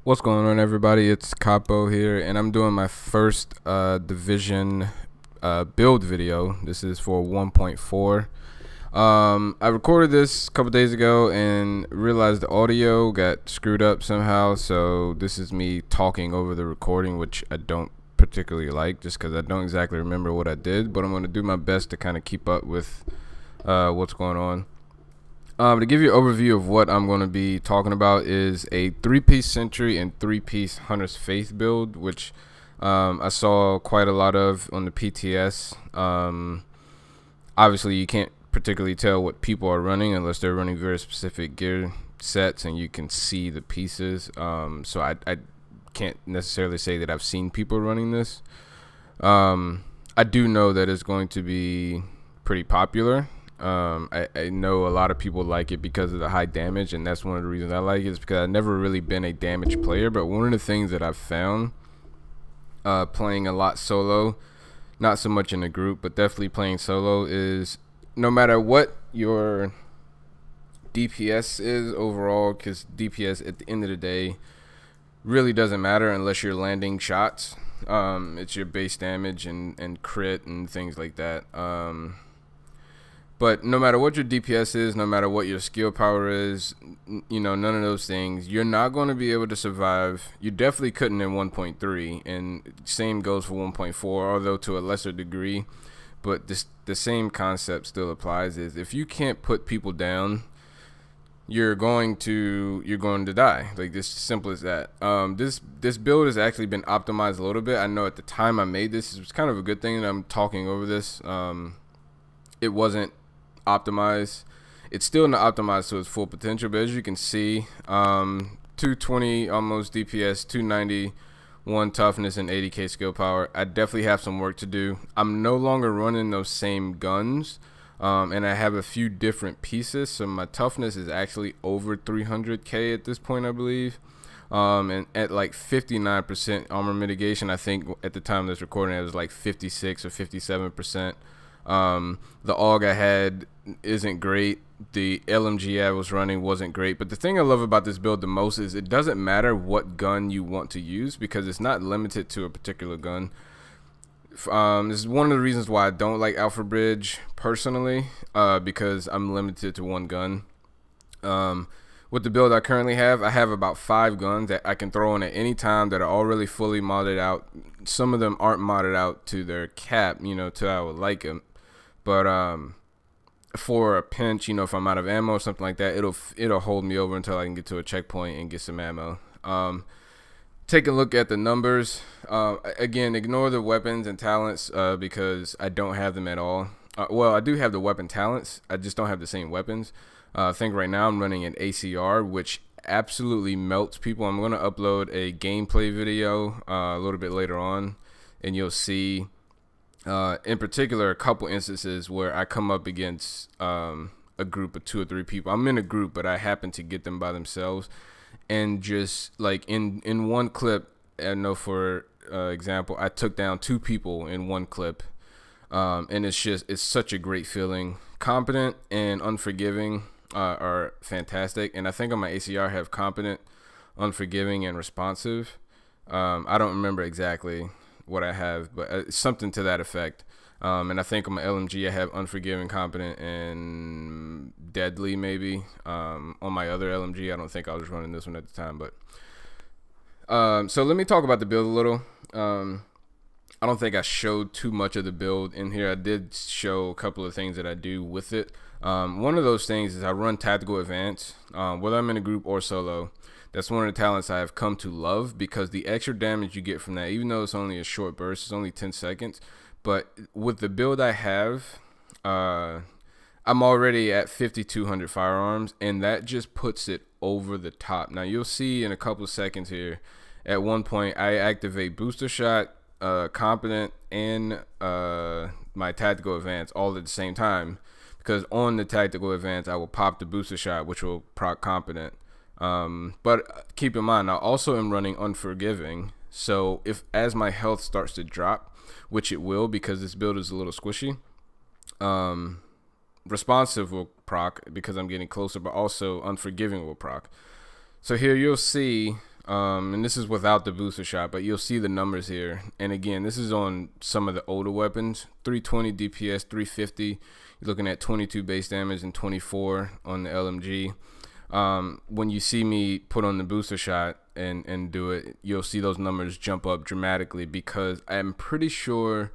What's going on, everybody? It's Capo here, and I'm doing my first division build video. This is for 1.4. I recorded this a couple days ago and realized the audio got screwed up somehow, so this is me talking over the recording, which I don't particularly like just because I don't exactly remember what I did, but I'm going to do my best to kind of keep up with what's going on. To give you an overview of what I'm going to be talking about is a 3-piece Sentry and 3-piece Hunter's Faith build, which I saw quite a lot of on the PTS. Obviously, you can't particularly tell what people are running unless they're running very specific gear sets and you can see the pieces. So I can't necessarily say that I've seen people running this. I do know that it's going to be pretty popular. I know a lot of people like it because of the high damage, and that's one of the reasons I like it, is because I've never really been a damage player. But one of the things that I've found playing a lot solo, not so much in a group, but definitely playing solo, is no matter what your DPS is overall, because DPS at the end of the day really doesn't matter unless you're landing shots. It's your base damage and crit and things like that. But no matter what your DPS is, no matter what your skill power is, none of those things, you're not going to be able to survive. You definitely couldn't in 1.3, and same goes for 1.4, although to a lesser degree. But the same concept still applies, is if you can't put people down, you're going to die. Like, this simple as that. This build has actually been optimized a little bit. I know at the time I made this, it was kind of a good thing that I'm talking over this. It wasn't optimized. It's still not optimized to its full potential, but as you can see, 220 almost DPS, 291 toughness, and 80k skill power. I definitely have some work to do. I'm no longer running those same guns, and I have a few different pieces, so my toughness is actually over 300k at this point, I believe. And at like 59% armor mitigation, I think at the time of this recording it was like 56 or 57%. The AUG I had isn't great. The LMG I was running wasn't great. But the thing I love about this build the most is it doesn't matter what gun you want to use, because it's not limited to a particular gun. This is one of the reasons why I don't like Alpha Bridge personally, because I'm limited to one gun. With the build I currently have, I have about 5 guns that I can throw in at any time that are already fully modded out. Some of them aren't modded out to their cap, to how I would like them. But for a pinch, if I'm out of ammo or something like that, it'll hold me over until I can get to a checkpoint and get some ammo. Take a look at the numbers. Again, ignore the weapons and talents because I don't have them at all. Well, I do have the weapon talents. I just don't have the same weapons. I think right now I'm running an ACR, which absolutely melts people. I'm going to upload a gameplay video a little bit later on, and you'll see in particular a couple instances where I come up against a group of 2 or 3 people. I'm in a group, but I happen to get them by themselves, and just like in one clip, I know for example, I took down 2 people in one clip, and it's such a great feeling. Competent and unforgiving are fantastic, and I think on my ACR I have competent, unforgiving, and responsive. I don't remember exactly what I have, but something to that effect. And I think on my LMG I have unforgiving, competent, and deadly maybe. On my other LMG, I don't think I was running this one at the time, but so let me talk about the build a little. I don't think I showed too much of the build in here. I did show a couple of things that I do with it. One of those things is I run tactical advance, whether I'm in a group or solo. That's one of the talents I have come to love, because the extra damage you get from that, even though it's only a short burst, it's only 10 seconds. But with the build I have, I'm already at 5,200 firearms, and that just puts it over the top. Now you'll see in a couple of seconds here, at one point I activate booster shot, competent, and my tactical advance all at the same time, because on the tactical advance I will pop the booster shot, which will proc competent. But keep in mind, I also am running unforgiving, so as my health starts to drop, which it will because this build is a little squishy, responsive will proc because I'm getting closer, but also unforgiving will proc. So here you'll see And this is without the booster shot, but you'll see the numbers here. And again, this is on some of the older weapons. 320 DPS, 350. You're looking at 22 base damage and 24 on the LMG. When you see me put on the booster shot and do it, you'll see those numbers jump up dramatically, because I'm pretty sure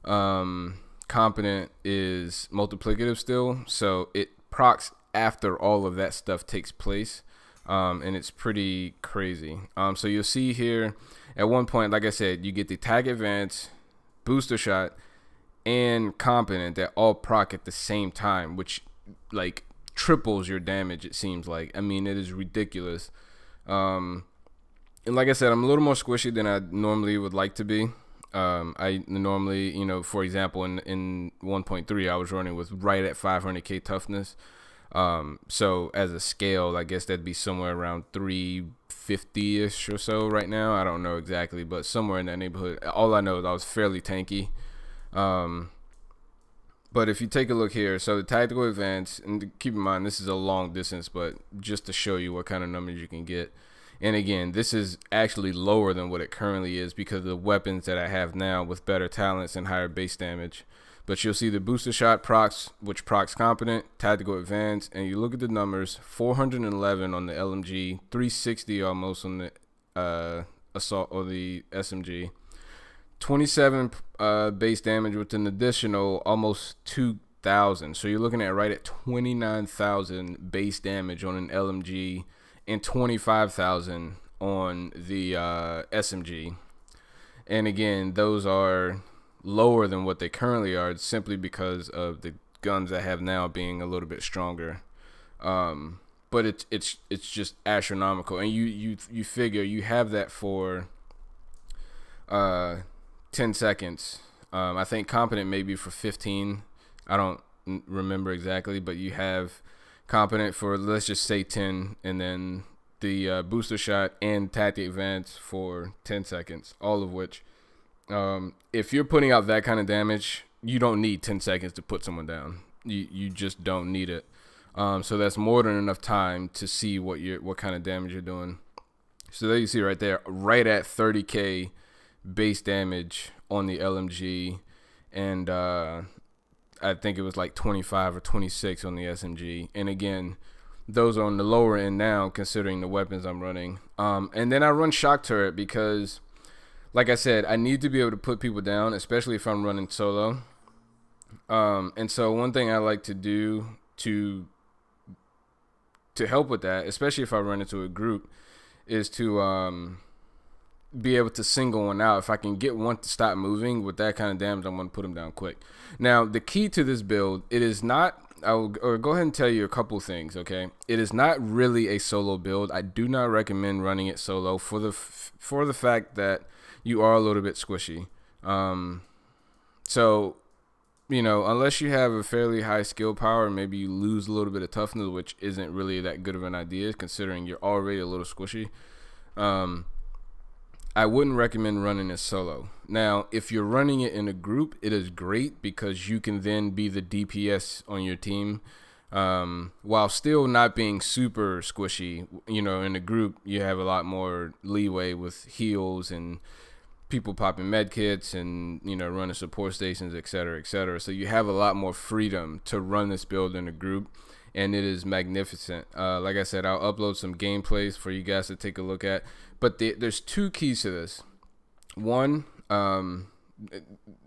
competent is multiplicative still, so it procs after all of that stuff takes place. And it's pretty crazy. So you'll see here at one point, like I said, you get the tag advance, booster shot, and competent that all proc at the same time, which like triples your damage, it seems like. I mean, it is ridiculous. And like I said, I'm a little more squishy than I normally would like to be. I normally, for example, in 1.3, I was running with right at 500k toughness. So as a scale, I guess that'd be somewhere around 350-ish or so right now. I don't know exactly, but somewhere in that neighborhood. All I know is I was fairly tanky. But if you take a look here, so the tactical advance, and keep in mind this is a long distance, but just to show you what kind of numbers you can get. And again, this is actually lower than what it currently is because of the weapons that I have now with better talents and higher base damage. But you'll see the booster shot procs, which procs competent, tactical advance, and you look at the numbers: 411 on the LMG, 360 almost on the assault or the SMG, 27 base damage with an additional almost 2,000. So you're looking at right at 29,000 base damage on an LMG and 25,000 on the SMG. And again, those are lower than what they currently are, simply because of the guns I have now being a little bit stronger. But it's just astronomical, and you figure you have that for 10 seconds. I think competent maybe for 15. I don't remember exactly, but you have competent for, let's just say, 10, and then the booster shot and tactic advance for 10 seconds, all of which, if you're putting out that kind of damage, you don't need 10 seconds to put someone down. You just don't need it. So that's more than enough time to see what kind of damage you're doing. So there you see right there, right at 30k base damage on the LMG, and I think it was like 25 or 26 on the SMG. And again, those are on the lower end now, considering the weapons I'm running. And then I run shock turret because, like I said, I need to be able to put people down, especially if I'm running solo. And so one thing I like to do to help with that, especially if I run into a group, is to be able to single one out. If I can get one to stop moving with that kind of damage, I'm going to put them down quick. Now, the key to this build, it is not, I'll go ahead and tell you a couple things, okay? It is not really a solo build. I do not recommend running it solo for the fact that you are a little bit squishy. So, unless you have a fairly high skill power, maybe you lose a little bit of toughness, which isn't really that good of an idea considering you're already a little squishy. I wouldn't recommend running it solo. Now, if you're running it in a group, it is great because you can then be the DPS on your team, while still not being super squishy. In a group, you have a lot more leeway with heals and people popping med kits and running support stations, etc. So you have a lot more freedom to run this build in a group, and it is magnificent. Like I said, I'll upload some gameplays for you guys to take a look at, but there's two keys to this. One,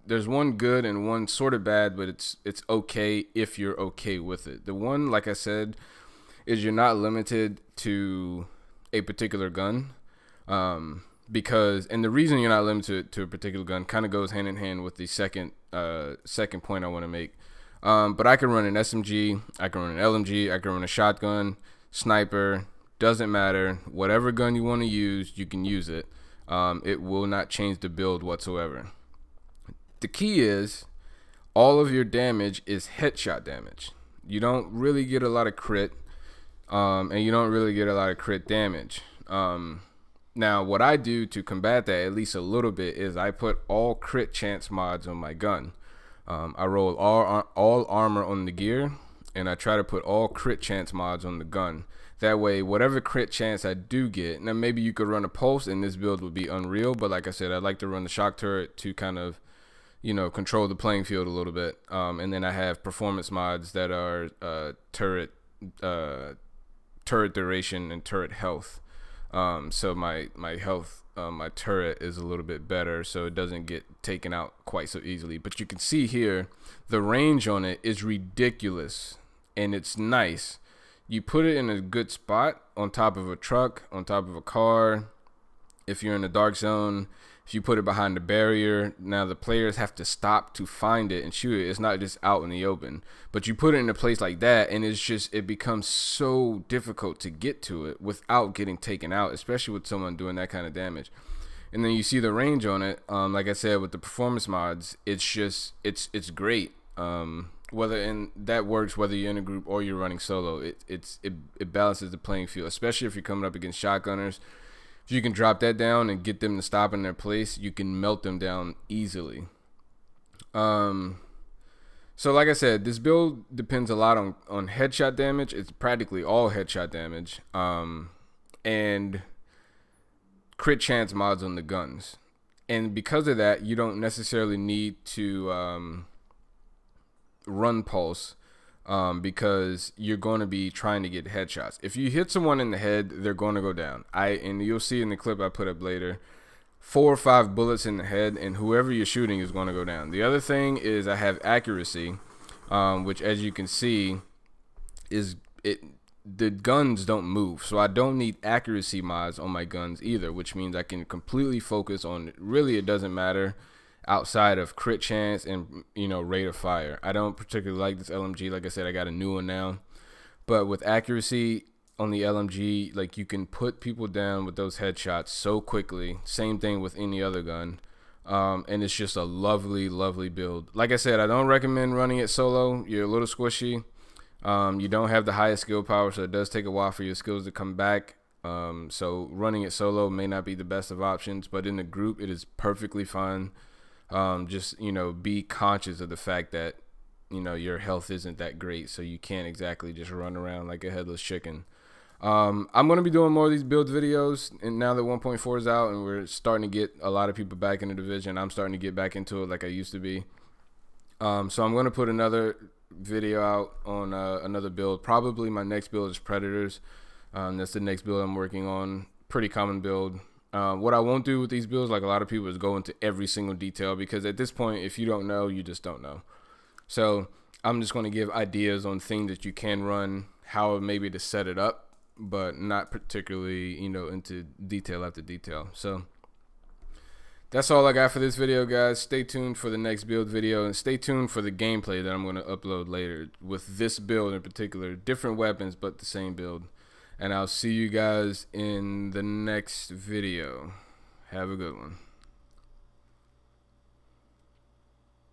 there's one good and one sort of bad, but it's okay if you're okay with it. The one, like I said, is you're not limited to a particular gun. Because, and the reason you're not limited to a particular gun kind of goes hand in hand with the second point I want to make. But I can run an SMG, I can run an LMG, I can run a shotgun, sniper, doesn't matter. Whatever gun you want to use, you can use it. It will not change the build whatsoever. The key is all of your damage is headshot damage. You don't really get a lot of crit, and you don't really get a lot of crit damage. Now, what I do to combat that, at least a little bit, is I put all crit chance mods on my gun. I roll all armor on the gear, and I try to put all crit chance mods on the gun. That way, whatever crit chance I do get, now maybe you could run a pulse and this build would be unreal, but like I said, I'd like to run the shock turret to kind of, you know, control the playing field a little bit. And then I have performance mods that are turret duration and turret health. So my health, my turret is a little bit better, so it doesn't get taken out quite so easily. But you can see here, the range on it is ridiculous, and it's nice. You put it in a good spot on top of a truck, on top of a car. If you're in a dark zone, if you put it behind a barrier, now the players have to stop to find it and shoot it. It's not just out in the open. But you put it in a place like that, and it becomes so difficult to get to it without getting taken out, especially with someone doing that kind of damage. And then you see the range on it. Like I said, with the performance mods, it's great. That works whether you're in a group or you're running solo. It balances the playing field, especially if you're coming up against shotgunners. If you can drop that down and get them to stop in their place, you can melt them down easily. So like I said, this build depends a lot on headshot damage. It's practically all headshot damage. And crit chance mods on the guns. And because of that, you don't necessarily need to run pulse. Because you're going to be trying to get headshots. If you hit someone in the head, they're going to go down. And you'll see in the clip I put up later, 4 or 5 bullets in the head, and whoever you're shooting is going to go down. The other thing is I have accuracy, which, as you can see, the guns don't move, so I don't need accuracy mods on my guns either, which means I can completely focus on, really it doesn't matter outside of crit chance and, you know, rate of fire. I don't particularly like this LMG. Like I said, I got a new one now, but with accuracy on the LMG, like, you can put people down with those headshots so quickly. Same thing with any other gun. And it's just a lovely build. Like I said, I don't recommend running it solo. You're a little squishy. You don't have the highest skill power, so it does take a while for your skills to come back. So running it solo may not be the best of options, but in the group it is perfectly fine. Just, you know, be conscious of the fact that, you know, your health isn't that great, so you can't exactly just run around like a headless chicken. I'm going to be doing more of these build videos, and now that 1.4 is out and we're starting to get a lot of people back in the division, I'm starting to get back into it like I used to be. So I'm going to put another video out on another build. Probably my next build is Predators. That's the next build I'm working on. Pretty common build. What I won't do with these builds, like a lot of people, is go into every single detail, because at this point, if you don't know, you just don't know. So I'm just going to give ideas on things that you can run, how maybe to set it up, but not particularly, you know, into detail after detail. So that's all I got for this video, guys. Stay tuned for the next build video, and stay tuned for the gameplay that I'm going to upload later with this build in particular. Different weapons, but the same build. And I'll see you guys in the next video. Have a good one.